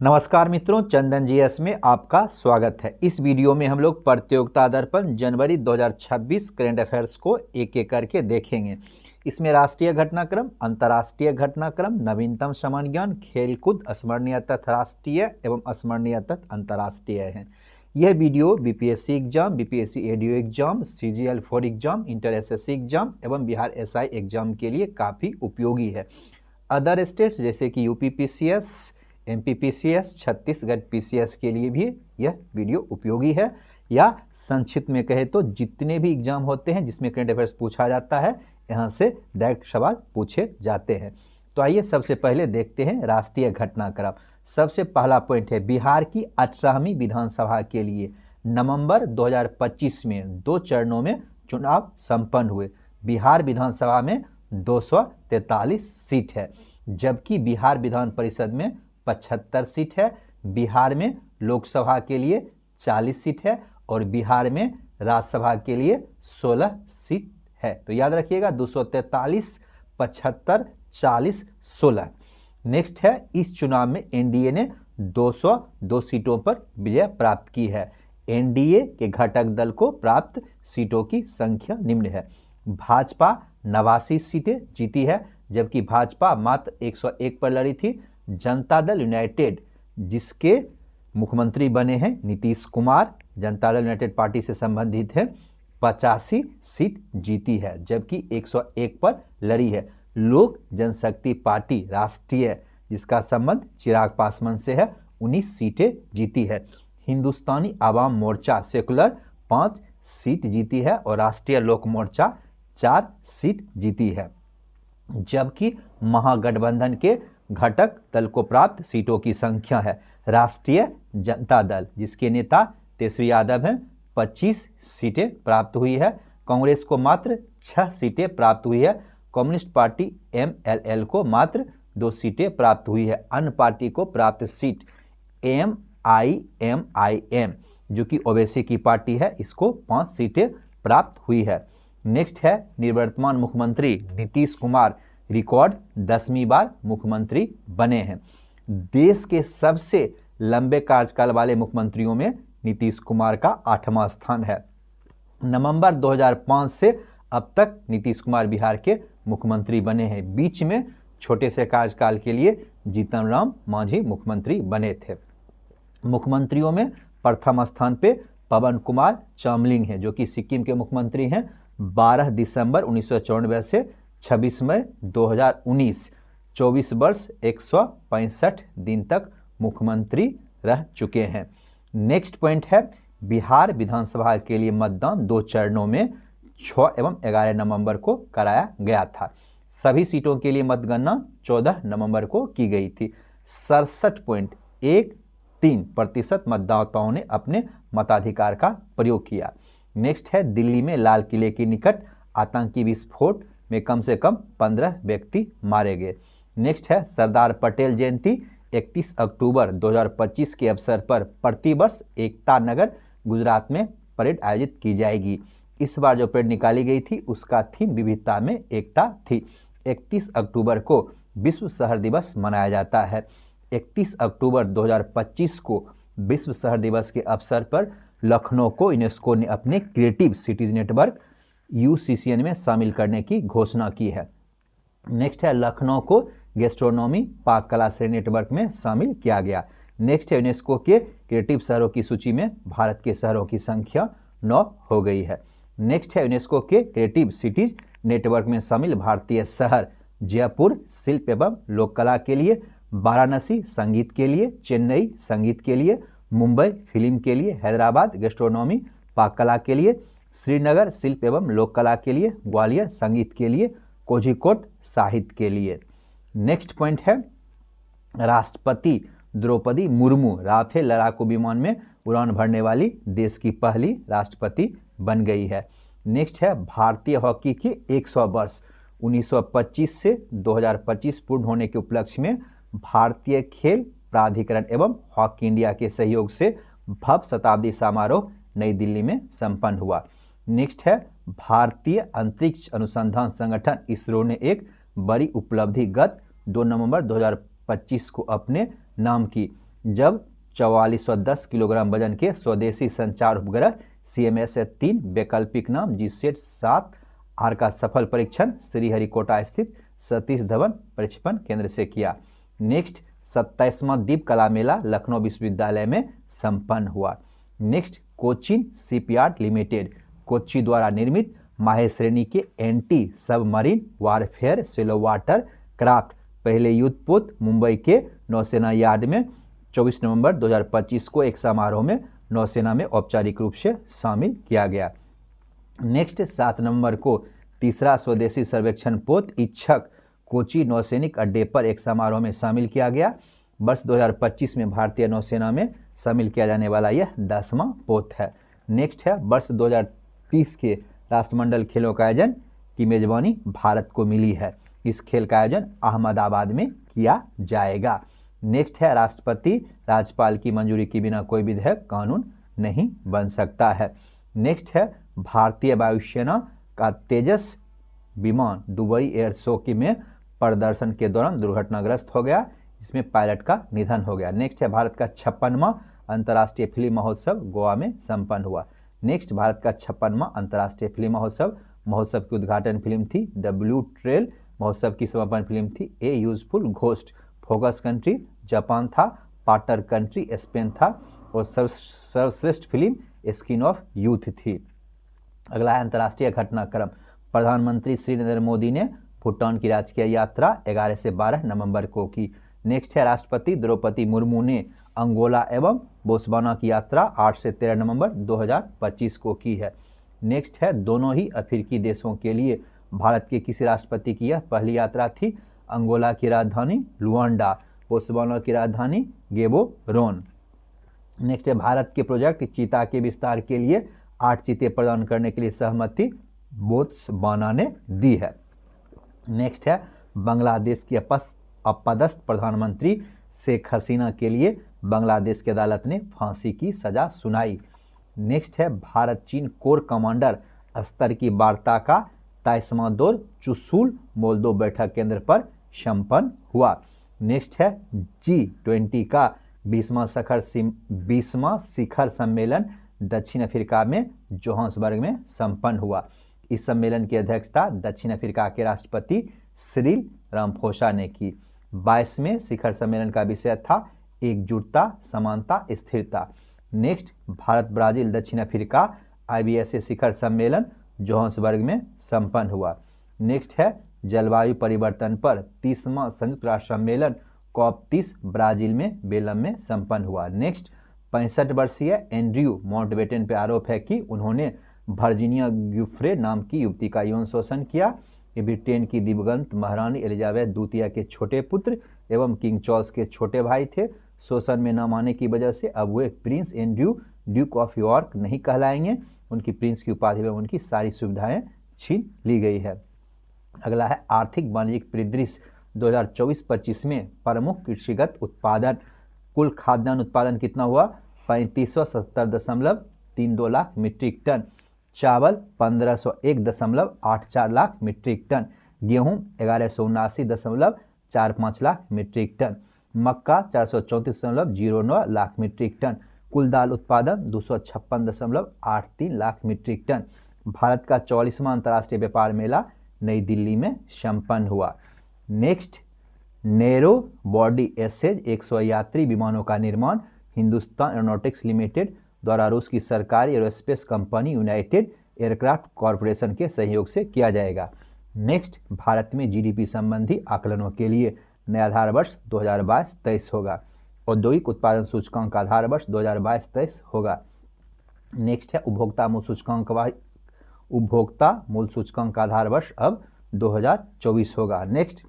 नमस्कार मित्रों, चंदन जीएस में आपका स्वागत है। इस वीडियो में हम लोग प्रतियोगिता दर्पण जनवरी 2026 करंट अफेयर्स को एक एक करके देखेंगे। इसमें राष्ट्रीय घटनाक्रम, अंतर्राष्ट्रीय घटनाक्रम, नवीनतम सामान्य ज्ञान, खेलकूद, स्मरणीय तथा राष्ट्रीय एवं स्मरणीय तथा अंतर्राष्ट्रीय है। यह video BPSC exam, BPSC ADO exam, CGL4 exam, inter SSC exam एवं बिहार एसआई एग्जाम के लिए काफ़ी उपयोगी है। अदर स्टेट्स जैसे कि यूपीपीसीएस, एमपीपीसीएस, छत्तीसगढ़ पीसीएस के लिए भी यह वीडियो उपयोगी है। या संक्षिप्त में कहे तो जितने भी एग्जाम होते हैं जिसमें करंट अफेयर्स पूछा जाता है, यहाँ से डायरेक्ट सवाल पूछे जाते हैं। तो आइए सबसे पहले देखते हैं राष्ट्रीय घटनाक्रम। सबसे पहला पॉइंट है, बिहार की 18वीं विधानसभा के लिए नवंबर 2025 में 2 चरणों में चुनाव संपन्न हुए। बिहार विधानसभा में 243 सीट है, जबकि बिहार विधान परिषद में 75 सीट है। बिहार में लोकसभा के लिए 40 सीट है और बिहार में राज्यसभा के लिए 16 सीट है। तो याद रखिएगा 243, 75, 40, 16। नेक्स्ट है, इस चुनाव में एनडीए ने 202 सीटों पर विजय प्राप्त की है। एनडीए के घटक दल को प्राप्त सीटों की संख्या निम्न है। भाजपा 89 सीटें जीती है, जबकि भाजपा मात्र 101 पर लड़ी थी। जनता दल यूनाइटेड, जिसके मुख्यमंत्री बने हैं नीतीश कुमार, जनता दल यूनाइटेड पार्टी से संबंधित है, 85 सीट जीती है, जबकि 101 पर लड़ी है। लोक जनशक्ति पार्टी राष्ट्रीय, जिसका संबंध चिराग पासवान से है, 19 सीटें जीती है। हिंदुस्तानी आवाम मोर्चा सेकुलर 5 सीट जीती है और राष्ट्रीय लोक मोर्चा 4 सीट जीती है। जबकि महागठबंधन के घटक दल को प्राप्त सीटों की संख्या है। राष्ट्रीय जनता दल, जिसके नेता तेजस्वी यादव हैं, 25 सीटें प्राप्त हुई है। कांग्रेस को मात्र 6 सीटें प्राप्त हुई है। कम्युनिस्ट पार्टी MLL को मात्र 2 सीटें प्राप्त हुई है। अन्य पार्टी को प्राप्त सीट MIMIM, जो कि ओवैसी की पार्टी है, इसको 5 सीटें प्राप्त हुई है। नेक्स्ट है, निवर्तमान मुख्यमंत्री नीतीश कुमार रिकॉर्ड 10वीं बार मुख्यमंत्री बने हैं। देश के सबसे लंबे कार्यकाल वाले मुख्यमंत्रियों में नीतीश कुमार का 8वां स्थान है। नवंबर 2005 से अब तक नीतीश कुमार बिहार के मुख्यमंत्री बने हैं। बीच में छोटे से कार्यकाल के लिए जीतन राम मांझी मुख्यमंत्री बने थे। मुख्यमंत्रियों में प्रथम स्थान पे पवन कुमार चामलिंग हैं, जो कि सिक्किम के मुख्यमंत्री हैं। 12 दिसंबर 1994 से 26 मई 2019, 24 वर्ष 165 दिन तक मुख्यमंत्री रह चुके हैं। नेक्स्ट पॉइंट है, बिहार विधानसभा के लिए मतदान 2 चरणों में 6 एवं 11 नवंबर को कराया गया था। सभी सीटों के लिए मतगणना 14 नवंबर को की गई थी। 67.13% मतदाताओं ने अपने मताधिकार का प्रयोग किया। नेक्स्ट है, दिल्ली में लाल किले के निकट आतंकी विस्फोट में कम से कम 15 व्यक्ति मारे गए। नेक्स्ट है, सरदार पटेल जयंती 31 अक्टूबर 2025 के अवसर पर प्रतिवर्ष एकता नगर गुजरात में परेड आयोजित की जाएगी। इस बार जो परेड निकाली गई थी उसका थीम विविधता में एकता थी। 31 अक्टूबर को विश्व शहर दिवस मनाया जाता है। 31 अक्टूबर 2025 को विश्व शहर दिवस के अवसर पर लखनऊ को यूनेस्को ने अपने क्रिएटिव सिटीज नेटवर्क UCCN में शामिल करने की घोषणा की है। नेक्स्ट है, लखनऊ को गैस्ट्रोनॉमी पाक कला श्रेणी नेटवर्क में शामिल किया गया। नेक्स्ट है, यूनेस्को के क्रिएटिव शहरों की सूची में भारत के शहरों की संख्या 9 हो गई है। नेक्स्ट है, यूनेस्को के क्रिएटिव सिटीज नेटवर्क में शामिल भारतीय शहर जयपुर शिल्प एवं लोक कला के लिए, वाराणसी संगीत के लिए, चेन्नई संगीत के लिए, मुंबई फिल्म के लिए, हैदराबाद गैस्ट्रोनॉमी पाक कला के लिए, श्रीनगर शिल्प एवं लोक कला के लिए, ग्वालियर संगीत के लिए, कोझिकोड साहित्य के लिए। नेक्स्ट पॉइंट है, राष्ट्रपति द्रौपदी मुर्मू राफेल लड़ाकू विमान में उड़ान भरने वाली देश की पहली राष्ट्रपति बन गई है। नेक्स्ट है, भारतीय हॉकी के 100 वर्ष 1925 से 2025 पूर्ण होने के उपलक्ष्य में भारतीय खेल प्राधिकरण एवं हॉकी इंडिया के सहयोग से भव्य शताब्दी समारोह नई दिल्ली में संपन्न हुआ। नेक्स्ट है, भारतीय अंतरिक्ष अनुसंधान संगठन इसरो ने एक बड़ी उपलब्धि गत 2 नवंबर 2025 को अपने नाम की जब 4410 किलोग्राम वजन के स्वदेशी संचार उपग्रह CMS-3 वैकल्पिक नाम GSAT-7 आर का सफल परीक्षण श्रीहरिकोटा स्थित सतीश धवन प्रक्षेपण केंद्र से किया। नेक्स्ट 27वां दीप कला मेला लखनऊ विश्वविद्यालय में संपन्न हुआ। Next Cochin shipyard limited Kochi द्वारा निर्मित माहे श्रेणी के anti submarine warfare shallow water craft पहले युद्धपोत मुंबई के नौसेना यार्ड में 24 नवंबर 2025 को एक समारोह में नौसेना में औपचारिक रूप से शामिल किया गया। नेक्स्ट 7 नवंबर को तीसरा स्वदेशी सर्वेक्षण पोत इच्छक कोच्चि नौसैनिक अड्डे पर एक समारोह में शामिल किया गया। वर्ष 2025 में भारतीय नौसेना में शामिल किया जाने वाला यह 10वां पोत है। नेक्स्ट है वर्ष 2030 के राष्ट्रमंडल खेलों का आयोजन की मेजबानी भारत को मिली है। इस खेल का आयोजन अहमदाबाद में किया जाएगा। नेक्स्ट है राष्ट्रपति राज्यपाल की मंजूरी के बिना कोई विधेयक कानून नहीं बन सकता है। नेक्स्ट है भारतीय वायुसेना का तेजस विमान दुबई एयर शो की में प्रदर्शन के दौरान दुर्घटनाग्रस्त हो गया, इसमें पायलट का निधन हो गया। नेक्स्ट है भारत का 56वां अंतर्राष्ट्रीय फिल्म महोत्सव गोवा में संपन्न हुआ। नेक्स्ट भारत का 56वां अंतर्राष्ट्रीय फिल्म महोत्सव की उद्घाटन फिल्म थी द ब्लू ट्रेल। महोत्सव की समापन फिल्म थी ए useful ghost. Focus country Japan था, पार्टनर कंट्री स्पेन था और सर्वश्रेष्ठ फिल्म स्किन ऑफ यूथ थी। अगला है अंतर्राष्ट्रीय घटनाक्रम। प्रधानमंत्री श्री नरेंद्र मोदी ने भूटान की राजकीय यात्रा 11 से 12 नवंबर को की। नेक्स्ट है राष्ट्रपति द्रौपदी मुर्मू ने अंगोला एवं बोत्सवाना की यात्रा 8 से 13 नवंबर 2025 को की है। नेक्स्ट है दोनों ही अफ्रीकी देशों के लिए भारत के किसी राष्ट्रपति की यह पहली यात्रा थी। अंगोला की राजधानी लुआंडा, बोत्सवाना की राजधानी गेबोरोन। नेक्स्ट है भारत के प्रोजेक्ट चीता के विस्तार के लिए 8 चीते प्रदान करने के लिए सहमति बोत्सवाना ने दी है। नेक्स्ट है बांग्लादेश की अपदस्थ प्रधानमंत्री शेख हसीना के लिए बांग्लादेश की अदालत ने फांसी की सजा सुनाई। नेक्स्ट है भारत चीन कोर कमांडर स्तर की वार्ता का 23वां दौर चुशूल मोल्दो बैठक केंद्र पर संपन्न हुआ। नेक्स्ट है G20 का 20वां शिखर सम्मेलन दक्षिण अफ्रीका में जोहान्सबर्ग में संपन्न हुआ। इस सम्मेलन की अध्यक्षता दक्षिण अफ्रीका के राष्ट्रपति सिरिल रामाफोसा ने की। 22वें शिखर सम्मेलन का विषय था एकजुटता, समानता, स्थिरता। नेक्स्ट भारत ब्राजील दक्षिण अफ्रीका IBSA शिखर सम्मेलन जोहान्सबर्ग में संपन्न हुआ। नेक्स्ट है जलवायु परिवर्तन पर 30वां संयुक्त राष्ट्र सम्मेलन COP30 ब्राजील में बेलम में संपन्न हुआ। नेक्स्ट 65 वर्षीय एंड्रयू माउंटबेटन पर आरोप है कि उन्होंने वर्जीनिया गिफ्रे नाम की युवती का यौन शोषण किया। ये ब्रिटेन की दिवंगत महारानी एलिजाबेथ द्वितीय के छोटे पुत्र एवं किंग चार्ल्स के छोटे भाई थे। शोषण में न आने की वजह से अब वे Prince Andrew Duke of York नहीं कहलाएंगे। उनकी प्रिंस की उपाधि में उनकी सारी सुविधाएं छीन ली गई है। अगला है आर्थिक वाणिज्यिक परिदृश्य 2024-25 में प्रमुख कृषिगत उत्पादन। कुल खाद्यान्न उत्पादन कितना हुआ? 3570.32 लाख मीट्रिक टन। चावल 1501.84 लाख मीट्रिक टन। गेहूं 1179.45 लाख मीट्रिक टन। मक्का 434.09 लाख मीट्रिक टन। कुल दाल उत्पादन 256.83 लाख मीट्रिक टन। भारत का 44वां अंतर्राष्ट्रीय व्यापार मेला नई दिल्ली में संपन्न हुआ। नेक्स्ट नैरो बॉडी एसेज 100 यात्री विमानों का निर्माण हिंदुस्तान एरोनॉटिक्स लिमिटेड द्वारा रूस की सरकारी aerospace company United aircraft corporation के सहयोग से किया जाएगा। नेक्स्ट भारत में GDP संबंधी आकलनों के लिए नया आधार वर्ष 2022-23 होगा। औद्योगिक उत्पादन सूचकांक का आधार वर्ष 2022-23 होगा। नेक्स्ट है उपभोक्ता मूल सूचकांक का आधार वर्ष अब 2024 होगा। नेक्स्ट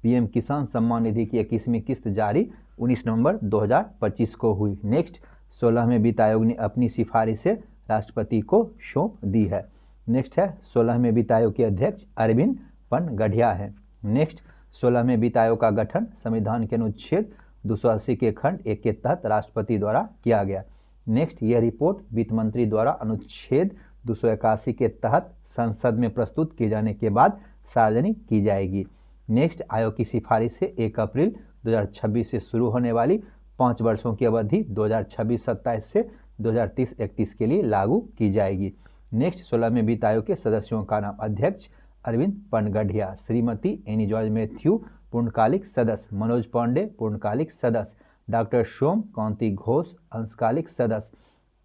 PM किसान सम्मान निधि की 21वीं किस्त जारी 19 नवंबर 2025 को हुई। नेक्स्ट 16वें वित्त आयोग ने अपनी सिफारिशें राष्ट्रपति को सौंप दी है। नेक्स्ट है 16वें वित्त आयोग के अध्यक्ष अरविंद पनगढ़िया है। नेक्स्ट 16वें वित्त आयोग का गठन संविधान के अनुच्छेद 280 के खंड 1 के तहत राष्ट्रपति द्वारा किया गया। नेक्स्ट यह रिपोर्ट वित्त मंत्री द्वारा अनुच्छेद 281 के तहत संसद में प्रस्तुत किए जाने के बाद सार्वजनिक की जाएगी। नेक्स्ट आयोग की सिफारिश से 1 अप्रैल 2026 से शुरू होने वाली 5 वर्षों की अवधि 2026-27 से 2030-31 के लिए लागू की जाएगी। नेक्स्ट 16वें वित्त आयोग के सदस्यों का नाम: अध्यक्ष अरविंद पनगढ़िया, श्रीमती एनी जॉर्ज मैथ्यू पूर्णकालिक सदस्य, मनोज पांडे पूर्णकालिक सदस्य, डॉक्टर सोम कांति घोष अंशकालिक सदस्य,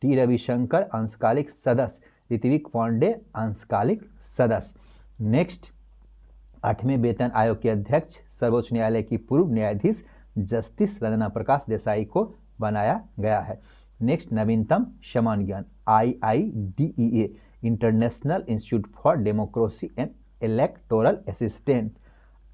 टी रविशंकर अंशकालिक सदस्य, ऋत्विक पांडे अंशकालिक सदस्य। नेक्स्ट 8वें वेतन आयोग के अध्यक्ष सर्वोच्च न्यायालय की पूर्व न्यायाधीश जस्टिस रंजना प्रकाश देसाई को बनाया गया है। नेक्स्ट नवीनतम समान ज्ञान IIDEA international institute for democracy and electoral assistant.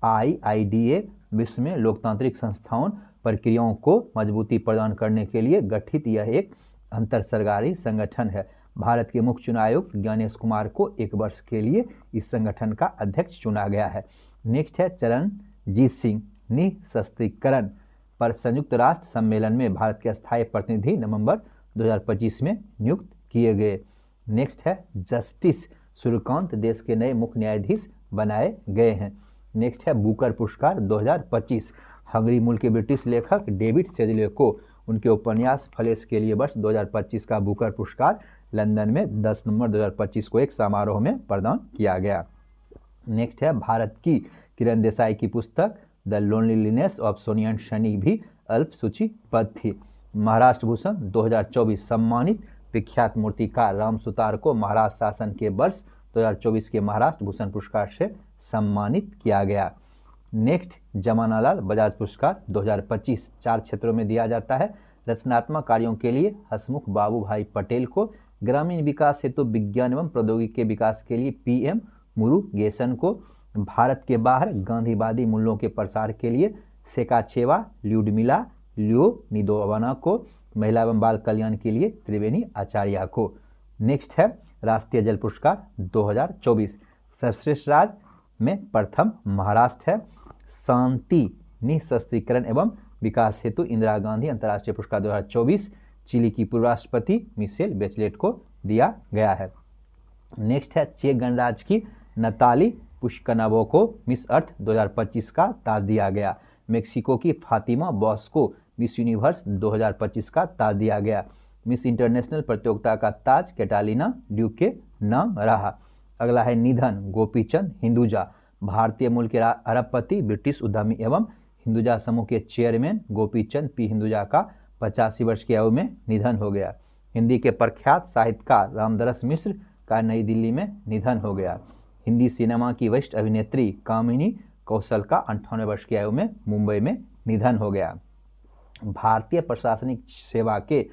IIDA विश्व में लोकतांत्रिक संस्थाओं प्रक्रियाओं को मजबूती प्रदान करने के लिए गठित यह एक अंतर सरकारी संगठन है। भारत के मुख्य चुनाव आयुक्त ज्ञानेश कुमार को 1 वर्ष के लिए इस संगठन का अध्यक्ष चुना गया है। नेक्स्ट है चरणजीत सिंह निःशस्त्रीकरण पर संयुक्त राष्ट्र सम्मेलन में भारत के स्थायी प्रतिनिधि नवंबर 2025 में नियुक्त किए गए। नेक्स्ट है जस्टिस सूर्यकांत देश के नए मुख्य न्यायाधीश बनाए गए हैं। नेक्स्ट है बुकर पुरस्कार 2025 हंगरी मूल के ब्रिटिश लेखक डेविड सेजले को उनके उपन्यास फ्लेश के लिए वर्ष 2025 का बुकर पुरस्कार लंदन में 10 नवंबर 2025 को एक समारोह में प्रदान किया गया। नेक्स्ट है भारत की किरण देसाई की पुस्तक the loneliness of Sonia and Sunny भी अल्प सूचीबद्ध थी। महाराष्ट्र भूषण 2024 सम्मानित विख्यात मूर्तिकार राम सुतार को महाराष्ट्र शासन के वर्ष 2024 के महाराष्ट्र भूषण पुरस्कार से सम्मानित किया गया। नेक्स्ट जमानालाल बजाज पुरस्कार 2025 4 क्षेत्रों में दिया जाता है। रचनात्मक कार्यों के लिए हसमुख बाबू भाई पटेल को, ग्रामीण विकास हेतु विज्ञान एवं प्रौद्योगिकी के विकास के लिए PM मुरुगेसन को, भारत के बाहर गांधीवादी मूल्यों के प्रसार के लिए सेकाचेवा ल्यूडमिला लियोनिदोवाना को, महिला एवं बाल कल्याण के लिए त्रिवेणी आचार्य को। नेक्स्ट है राष्ट्रीय जल पुरस्कार 2024 सर्वश्रेष्ठ राज्य में प्रथम महाराष्ट्र है। शांति निःशस्त्रीकरण एवं विकास हेतु इंदिरा गांधी अंतर्राष्ट्रीय पुरस्कार 2024 चिली की पूर्व राष्ट्रपति मिशेल बेचलेट को दिया गया है। नेक्स्ट है चेक गणराज्य की नताली पुष्कनवो को मिस अर्थ 2025 का ताज दिया गया। मेक्सिको की फातिमा बॉस को मिस यूनिवर्स 2025 का ताज दिया गया। मिस इंटरनेशनल प्रतियोगिता का ताज कैटालिना ड्यूक के नाम रहा। अगला है निधन गोपीचंद हिंदुजा, भारतीय मूल के अरबपति, ब्रिटिश उद्यमी एवं हिंदुजा समूह के चेयरमैन गोपीचंद P हिंदुजा का 85 वर्ष की आयु में निधन हो गया। हिंदी के प्रख्यात साहित्यकार रामदरस मिश्र का नई दिल्ली में निधन हो गया। हिंदी सिनेमा की वरिष्ठ अभिनेत्री कामिनी कौशल का 58 वर्ष की आयु में मुंबई में निधन हो गया। भारतीय प्रशासनिक सेवा के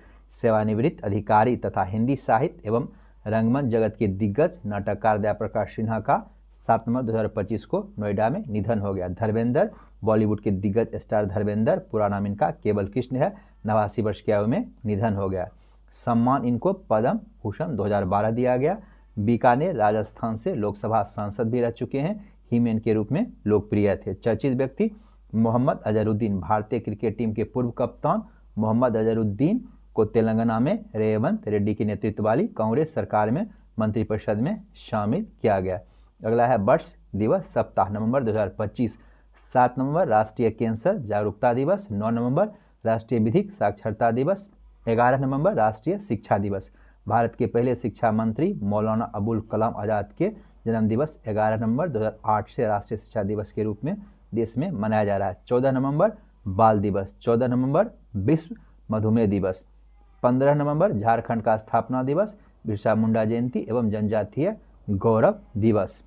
सेवानिवृत्त अधिकारी तथा हिंदी साहित्य एवं रंगमंच जगत के दिग्गज नाटककार दयाप्रकाश सिन्हा का 7 नवंबर 2025 को नोएडा में निधन हो गया। धर्मेंद्र बॉलीवुड के दिग्गज स्टार धर्मेंद्र, पूरा नाम इनका केवल कृष्ण है, 89 वर्ष की आयु में निधन हो गया। सम्मान इनको पद्म भूषण 2012 दिया गया। बीकानेर राजस्थान से लोकसभा सांसद भी रह चुके हैं, हीमैन के रूप में लोकप्रिय थे। चर्चित व्यक्ति मोहम्मद अजहरुद्दीन, भारतीय क्रिकेट टीम के पूर्व कप्तान मोहम्मद अजहरुद्दीन को तेलंगाना में रेवंत रेड्डी की नेतृत्व वाली कांग्रेस सरकार में मंत्रिपरिषद में शामिल किया गया। अगला है वर्ष दिवस सप्ताह नवंबर 2025। 7 नवंबर राष्ट्रीय कैंसर जागरूकता दिवस, 9 नवंबर राष्ट्रीय विधिक साक्षरता दिवस, 11 नवंबर राष्ट्रीय शिक्षा दिवस। भारत के पहले शिक्षा मंत्री मौलाना अबुल कलाम आज़ाद के जन्म दिवस 11 नवंबर 2008 से राष्ट्रीय शिक्षा दिवस के रूप में देश में मनाया जा रहा है। 14 नवंबर बाल दिवस, 14 नवंबर विश्व मधुमेह दिवस, 15 नवंबर झारखंड का स्थापना दिवस, बिरसा मुंडा जयंती एवं जनजातीय गौरव दिवस।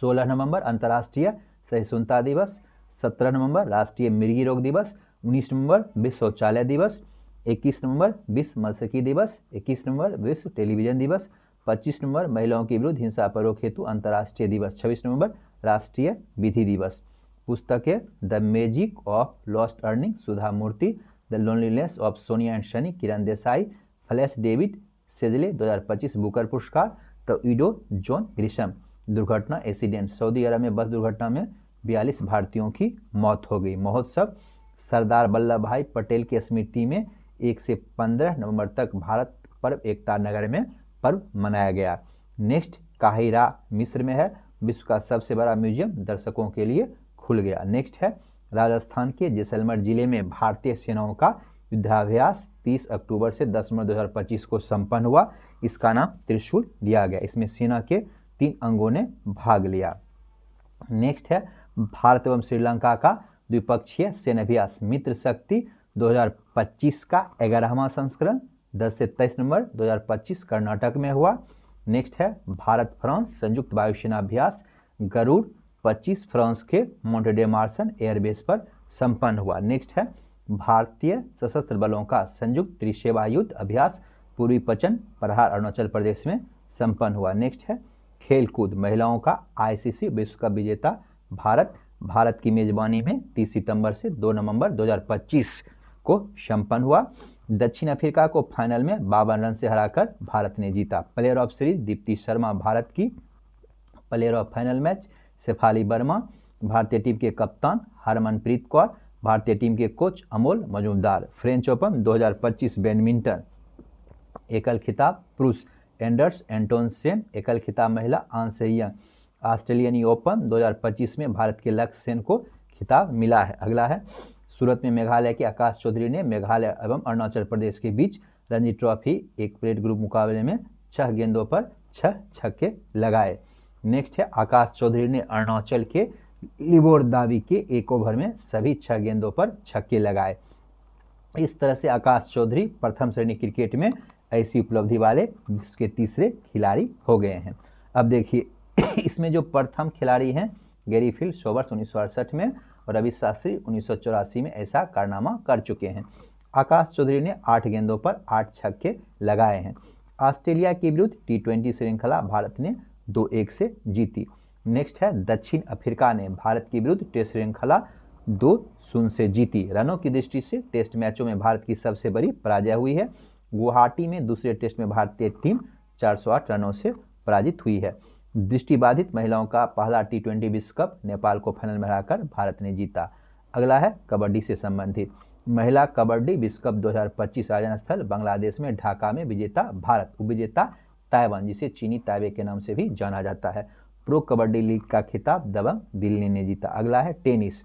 16 नवंबर अंतर्राष्ट्रीय सहिष्णुता दिवस, 17 नवंबर राष्ट्रीय मिर्गी रोग दिवस, 19 नवंबर विश्व शौचालय दिवस, 21 नवंबर विश्व मत्स्यिकी दिवस, 21 नवंबर विश्व टेलीविजन दिवस, 25 नवंबर महिलाओं के विरुद्ध हिंसा पर रोक हेतु अंतर्राष्ट्रीय दिवस, 26 नवंबर राष्ट्रीय विधि दिवस। पुस्तकें the magic of lost earring Sudha Murty, the loneliness of Sonia and Sunny Kiran Desai, Flesh David Szalay 2025 Booker पुरस्कार, द विडो जॉन ग्रिशम। दुर्घटना एक्सीडेंट, सऊदी अरब में बस दुर्घटना में 42 भारतीयों की मौत हो गई। महोत्सव सरदार वल्लभ भाई पटेल की स्मृति में 1 से 15 नवंबर तक भारत पर्व एकता नगर में पर्व मनाया गया। नेक्स्ट काहिरा मिस्र में है, विश्व का सबसे बड़ा म्यूजियम दर्शकों के लिए खुल गया। नेक्स्ट है राजस्थान के जैसलमेर जिले में भारतीय सेनाओं का युद्धाभ्यास 30 अक्टूबर से 10 नवंबर 2025 को संपन्न हुआ। इसका नाम त्रिशूल दिया गया। इसमें सेना के 3 अंगों ने भाग लिया। नेक्स्ट है भारत एवं श्रीलंका का द्विपक्षीय सैन्याभ्यास मित्र शक्ति 2025 का 11वां संस्करण 10 से 23 नवंबर 2025 कर्नाटक में हुआ। नेक्स्ट है भारत फ्रांस संयुक्त वायुसेना अभ्यास गरुड़ 25 फ्रांस के मोंटे मार्सन एयरबेस पर संपन्न हुआ। नेक्स्ट है भारतीय सशस्त्र बलों का संयुक्त त्रिसेवा युद्ध अभ्यास पूर्वी पचन प्रहार अरुणाचल प्रदेश में संपन्न हुआ। नेक्स्ट है खेलकूद महिलाओं का आईसीसी विश्व कप विजेता भारत की मेजबानी में 30 सितंबर से 2 नवंबर 2025 को संपन्न हुआ। दक्षिण अफ्रीका को फाइनल में 52 रन से हराकर भारत ने जीता। Player of series Deepti Sharma Bharat की, player of final match Shafali Verma, भारतीय टीम के कप्तान हरमनप्रीत कौर, भारतीय टीम के coach Amol Muzumdar. French Open 2025 badminton एकल खिताब पुरुष एंडर्स एंटोनसेन, एकल खिताब महिला आन से यंग। ऑस्ट्रेलियन ओपन 2025 में भारत के लक्ष्य सेन को खिताब मिला है। अगला है सूरत में मेघालय के आकाश चौधरी ने मेघालय एवं अरुणाचल प्रदेश के बीच रणजी ट्रॉफी एक प्लेट ग्रुप मुकाबले में 6 गेंदों पर 6 छक्के लगाए। नेक्स्ट है आकाश चौधरी ने अरुणाचल के लिबोरदावी के 1 ओवर में सभी 6 गेंदों पर छक्के लगाए। इस तरह से आकाश चौधरी प्रथम श्रेणी क्रिकेट में ऐसी उपलब्धि वाले विश्व के तीसरे खिलाड़ी हो गए हैं। अब देखिए इसमें जो प्रथम खिलाड़ी हैं गैरी सोबर्स 1968 में और रवि शास्त्री 1984 में ऐसा कारनामा कर चुके हैं। आकाश चौधरी ने 8 गेंदों पर 8 छक्के लगाए हैं। ऑस्ट्रेलिया के विरुद्ध T20 श्रृंखला भारत ने 2-1 से जीती। नेक्स्ट है दक्षिण अफ्रीका ने भारत के विरुद्ध टेस्ट श्रृंखला 2-0 से जीती। रनों की दृष्टि से टेस्ट मैचों में भारत की सबसे बड़ी पराजय हुई है। गुवाहाटी में दूसरे टेस्ट में भारतीय टीम 408 रनों से पराजित हुई है। दृष्टिबाधित महिलाओं का पहला T20 विश्व कप नेपाल को फाइनल में हराकर भारत ने जीता। अगला है कबड्डी से संबंधित महिला कबड्डी विश्व कप 2025 आयोजन स्थल बांग्लादेश में ढाका में विजेता भारत, उपविजेता ताइवान जिसे चीनी ताइबे के नाम से भी जाना जाता है। प्रो कबड्डी लीग का खिताब दबंग दिल्ली ने जीता। अगला है टेनिस,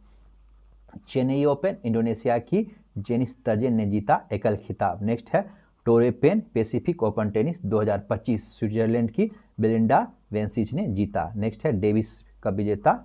चेन्नई ओपन इंडोनेशिया की जेनिस तजेन ने जीता एकल खिताब। नेक्स्ट है Toray Pan Pacific Open tennis 2025 Switzerland की बेलिंडा वेंसिच ने जीता। नेक्स्ट है डेविस का विजेता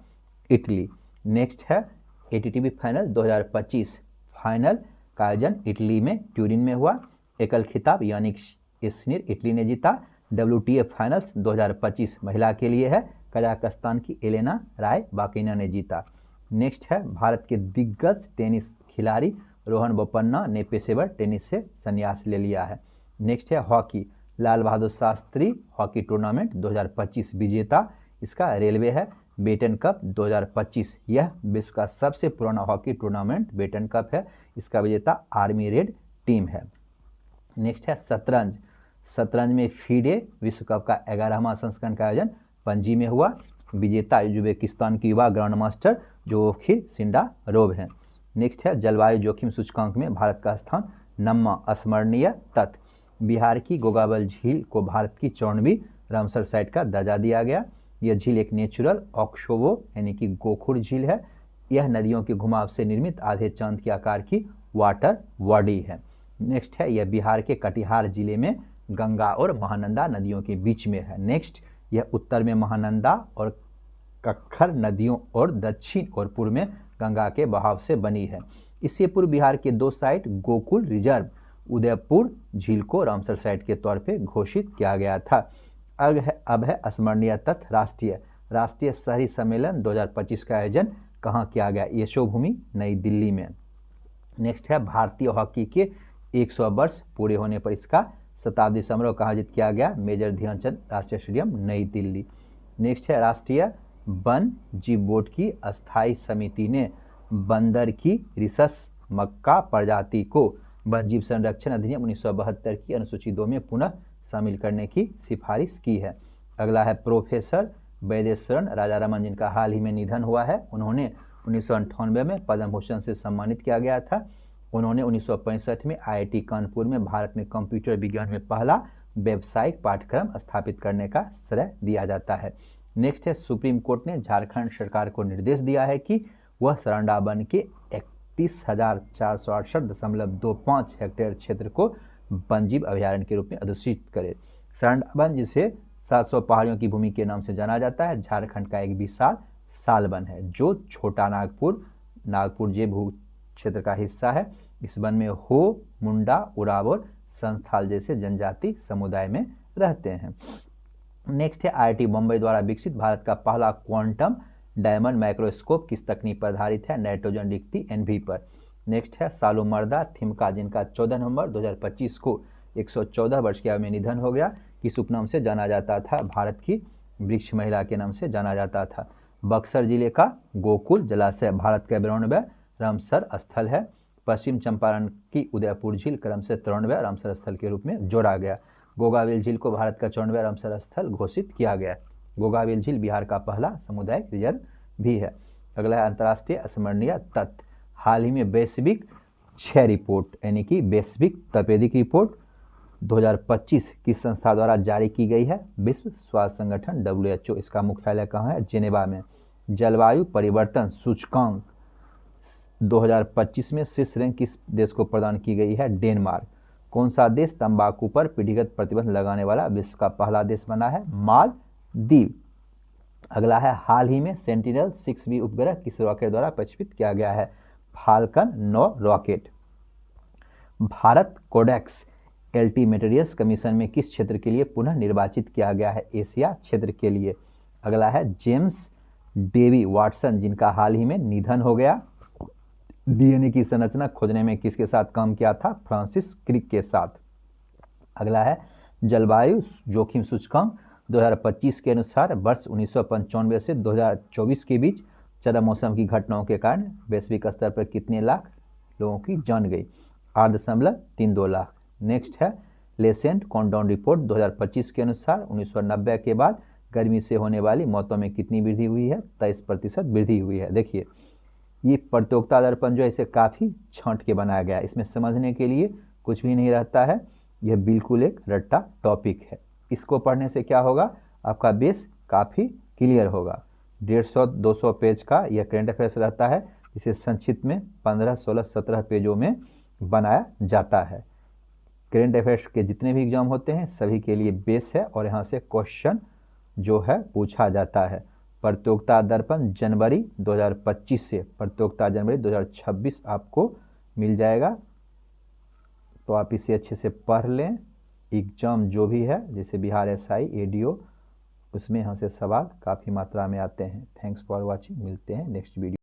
इटली। नेक्स्ट है एटीटीपी फाइनल 2025 फाइनल का आयोजन इटली में ट्यूरिन में हुआ। एकल खिताब यानिक सिनिर इटली ने जीता। WTA फाइनल्स 2025 महिला के लिए है, कजाकिस्तान की एलेना राय बाकिना ने जीता। नेक्स्ट है भारत के दिग्गज टेनिस खिलाड़ी रोहन बोपन्ना ने पेशेवर टेनिस से संन्यास ले लिया है। नेक्स्ट है hockey, Lal Bahadur Shastri hockey tournament 2025 विजेता, इसका रेलवे है। बेटन कप 2025 यह विश्व का सबसे पुराना हॉकी टूर्नामेंट बेटन कप है, इसका विजेता आर्मी रेड टीम है। नेक्स्ट है शतरंज, शतरंज में फीडे विश्व कप का 11वां संस्करण का आयोजन पणजी में हुआ। विजेता उज्बेकिस्तान की युवा ग्रांड मास्टर जोखिर सिंडारोव हैं। नेक्स्ट है जलवायु जोखिम सूचकांक में भारत का स्थान 9वां अस्मरणीय तथ्य, बिहार की गोगावल झील को भारत की 54वीं रामसर साइट का दर्जा दिया गया। यह झील एक नेचुरल ऑक्सोवो यानी कि गोखुर झील है। यह नदियों के घुमाव से निर्मित आधे चांद के आकार की वाटर बॉडी है। नेक्स्ट है यह बिहार के कटिहार जिले में गंगा और महानंदा नदियों के बीच में है। नेक्स्ट यह उत्तर में महानंदा और कक्खर नदियों और दक्षिण और पूर्व में गंगा के बहाव से बनी है। इससे पूर्व बिहार के 2 साइट गोकुल रिजर्व उदयपुर झील को रामसर साइट के तौर पे घोषित किया गया था। अब है स्मरणीय तथ्य, राष्ट्रीय शहरी सम्मेलन 2025 का आयोजन कहाँ किया गया? यशोभूमि नई दिल्ली में। नेक्स्ट है भारतीय हॉकी के 100 वर्ष पूरे होने पर इसका शताब्दी समारोह कहाँ आयोजित किया गया? मेजर ध्यानचंद राष्ट्रीय स्टेडियम नई दिल्ली। नेक्स्ट है राष्ट्रीय वन जीव बोर्ड की अस्थायी समिति ने बंदर की रिसस मक्का प्रजाति को वन जीव संरक्षण अधिनियम 1972 की अनुसूची 2 में पुनः शामिल करने की सिफारिश की है। अगला है प्रोफेसर वैदेश्वरन राजारामन जिनका हाल ही में निधन हुआ है। उन्होंने 1998 में पद्म भूषण से सम्मानित किया गया था। उन्होंने 1965 में IIT कानपुर में भारत में कंप्यूटर विज्ञान में पहला व्यावसायिक पाठ्यक्रम स्थापित करने का श्रेय दिया जाता है। नेक्स्ट है सुप्रीम कोर्ट ने झारखंड सरकार को निर्देश दिया है कि वह सरंडा वन के 31,468.25 हेक्टेयर क्षेत्र को वन्यजीव अभयारण्य के रूप में अधिसूचित करे। सरंडा वन, जिसे 700 पहाड़ियों की भूमि के नाम से जाना जाता है, झारखंड का एक विशाल साल वन है जो छोटा नागपुर जे भू क्षेत्र का हिस्सा है। इस वन में हो, मुंडा, उराव और संस्थाल जैसे जनजाति समुदाय में रहते हैं। नेक्स्ट है IIT बम्बई द्वारा विकसित भारत का पहला क्वांटम डायमंड माइक्रोस्कोप किस तकनीक पर आधारित है? नाइट्रोजन रिक्ति NV पर। नेक्स्ट है सालुमर्दा थिमका, जिनका 14 नवंबर 2025 को 114 वर्ष की आयु में निधन हो गया, किस उपनाम से जाना जाता था? भारत की वृक्ष महिला के नाम से जाना जाता था। बक्सर जिले का गोकुल जलाशय भारत का 92वां रामसर स्थल है। पश्चिम चंपारण की उदयपुर झील क्रम से 93वां रामसर स्थल के रूप में जोड़ा गया। गोगाविल झील को भारत का 94वां रामसर स्थल घोषित किया गया। गोगाविल झील बिहार का पहला सामुदायिक रिजर्व भी है। अगला है अंतर्राष्ट्रीय अस्मरणीय तथ्य। हाल ही में वैश्विक क्षय रिपोर्ट यानी कि वैश्विक तपेदिक रिपोर्ट 2025 किस संस्था द्वारा जारी की गई है? विश्व स्वास्थ्य संगठन WHO। इसका मुख्यालय कहाँ है? जेनेवा में। जलवायु परिवर्तन सूचकांक 2025 में शीर्ष रैंक किस देश को प्रदान की गई है? डेनमार्क। कौन सा देश तंबाकू पर पीढ़ीगत प्रतिबंध लगाने वाला विश्व का पहला देश बना है? मालदीव। अगला है हाल ही में सेंटिनल-6B उपग्रह किस रॉकेट द्वारा प्रक्षेपित किया गया है? Falcon 9 rocket. Bharat Codex Alimentarius Commission में किस क्षेत्र के लिए पुनः निर्वाचित किया गया है? एशिया क्षेत्र के लिए। अगला है जेम्स डेवी वाटसन, जिनका हाल ही में निधन हो गया। DNA की संरचना खोजने में किसके साथ काम किया था? फ्रांसिस क्रिक के साथ। अगला है जलवायु जोखिम सूचकांक 2025 के अनुसार वर्ष 1995 से 2024 के बीच चरम मौसम की घटनाओं के कारण वैश्विक स्तर पर कितने लाख लोगों की जान गई? 8.32 लाख। नेक्स्ट है लेसेंट काउंटडाउन रिपोर्ट 2025 के अनुसार 1990 के बाद गर्मी से होने वाली मौतों में कितनी वृद्धि हुई है? 23% वृद्धि हुई है। देखिए, ये प्रतियोगिता दर्पण जो है इसे काफ़ी छांट के बनाया गया है। इसमें समझने के लिए कुछ भी नहीं रहता है, यह बिल्कुल एक रट्टा टॉपिक है। इसको पढ़ने से क्या होगा? आपका बेस काफ़ी क्लियर होगा। 150-200 पेज का यह करेंट अफेयर्स रहता है, जिसे संक्षिप्त में 15, 16, 17 पेजों में बनाया जाता है। करेंट अफेयर्स के जितने भी एग्जाम होते हैं सभी के लिए बेस है और यहाँ से क्वेश्चन जो है पूछा जाता है। प्रतियोगिता दर्पण जनवरी 2025 से प्रतियोगिता जनवरी 2026 आपको मिल जाएगा, तो आप इसे अच्छे से पढ़ लें। एग्जाम जो भी है जैसे बिहार SI ADO, उसमें यहाँ से सवाल काफ़ी मात्रा में आते हैं। Thanks for watching. मिलते हैं नेक्स्ट वीडियो।